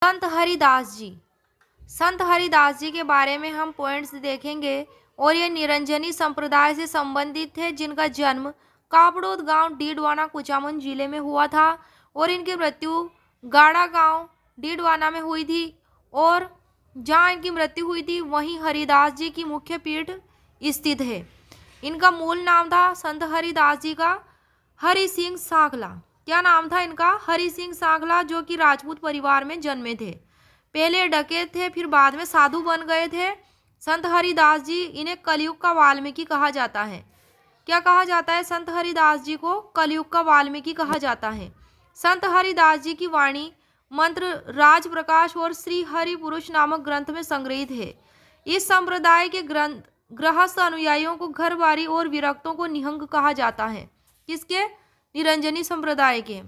संत हरिदास जी। संत हरिदास जी के बारे में हम पॉइंट्स देखेंगे और ये निरंजनी संप्रदाय से संबंधित थे, जिनका जन्म कापड़ोद गांव डीडवाना कुचामन जिले में हुआ था और इनकी मृत्यु गाड़ा गांव डीडवाना में हुई थी। और जहां इनकी मृत्यु हुई थी वहीं हरिदास जी की मुख्य पीठ स्थित है। इनका मूल नाम था संत हरिदास जी का हरि सिंह सांखला। क्या नाम था इनका? हरि सिंह सांखला, जो कि राजपूत परिवार में जन्मे थे। पहले डकैत थे, फिर बाद में साधु बन गए थे। संत हरिदास जी, इन्हें कलयुग का वाल्मीकि कहा जाता है। क्या कहा जाता है? संत हरिदास जी को कलयुग का वाल्मीकि कहा जाता है। संत हरिदास जी की वाणी मंत्र राज प्रकाश और श्री हरि पुरुष नामक ग्रंथ में संग्रहित है। इस संप्रदाय के ग्रंथ गृहस्थ अनुयायियों को घरबारी और विरक्तों को निहंग कहा जाता है। किसके? निरंजनी संप्रदाय के।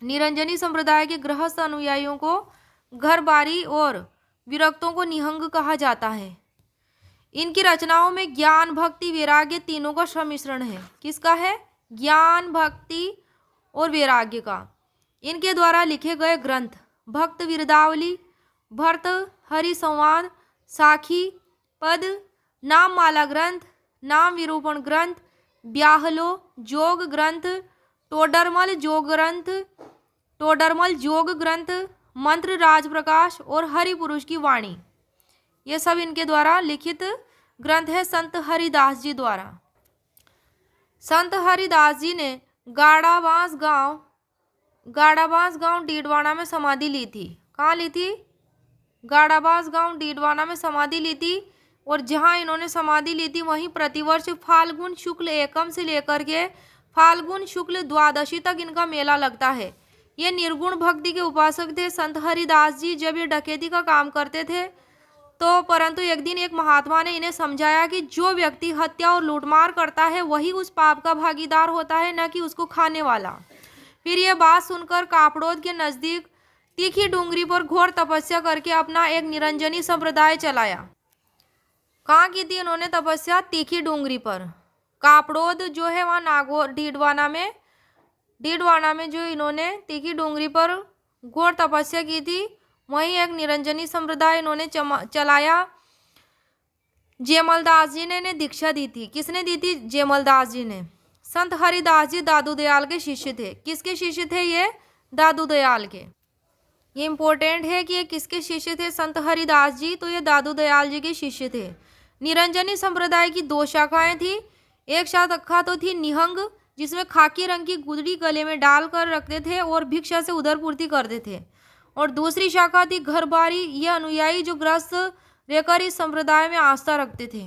निरंजनी संप्रदाय के गृहस्थ अनुयायियों को घरबारी और विरक्तों को निहंग कहा जाता है। इनकी रचनाओं में ज्ञान भक्ति वैराग्य तीनों का सम्मिश्रण है। किसका है? ज्ञान भक्ति और वैराग्य का। इनके द्वारा लिखे गए ग्रंथ भक्त विरदावली, भरत हरि संवाद, साखी पद, नाम माला ग्रंथ, नाम विरूपण ग्रंथ, ब्याहलो जोग ग्रंथ, टोडरमल जोग ग्रंथ, मंत्र राज प्रकाश और हरि पुरुष की वाणी, ये सब इनके द्वारा लिखित ग्रंथ है संत हरिदास जी द्वारा। संत हरिदास जी ने गाड़ाबास गांव डीडवाना में समाधि ली थी। कहाँ ली थी? गाड़ाबास गांव डीडवाना में समाधि ली थी। और जहां इन्होंने समाधि ली थी वहीं प्रतिवर्ष फाल्गुन शुक्ल एकम से लेकर के फाल्गुन शुक्ल द्वादशी तक इनका मेला लगता है। ये निर्गुण भक्ति के उपासक थे। संत हरिदास जी जब ये डकैती का काम करते थे तो परंतु एक दिन एक महात्मा ने इन्हें समझाया कि जो व्यक्ति हत्या और लूटमार करता है वही उस पाप का भागीदार होता है, न कि उसको खाने वाला। फिर ये बात सुनकर कापड़ोद के नजदीक तीखी डूंगरी पर घोर तपस्या करके अपना एक निरंजनी संप्रदाय चलाया। कहाँ की थी इन्होंने तपस्या? तीखी डूंगरी पर। कापड़ोद जो है वहाँ नागौर डीडवाना में जो इन्होंने तीखी डूंगरी पर घोर तपस्या की थी, वहीं एक निरंजनी संप्रदाय इन्होंने चलाया। जयमलदास जी ने इन्हें दीक्षा दी थी। किसने दी थी? जयमलदास जी ने। संत हरिदास जी दादू दयाल के शिष्य थे। किसके शिष्य थे ये? दादू दयाल के। ये इंपॉर्टेंट है कि ये किसके शिष्य थे? संत हरिदास जी, तो ये दादू दयाल जी के शिष्य थे। निरंजनी संप्रदाय की दो शाखाएं थी। एक शाखा तो थी निहंग, जिसमें खाकी रंग की गुदड़ी गले में डालकर रखते थे और भिक्षा से उदरपूर्ति करते थे। और दूसरी शाखा थी घरबारी। ये अनुयायी जो ग्रस्त रहकर इस संप्रदाय में आस्था रखते थे।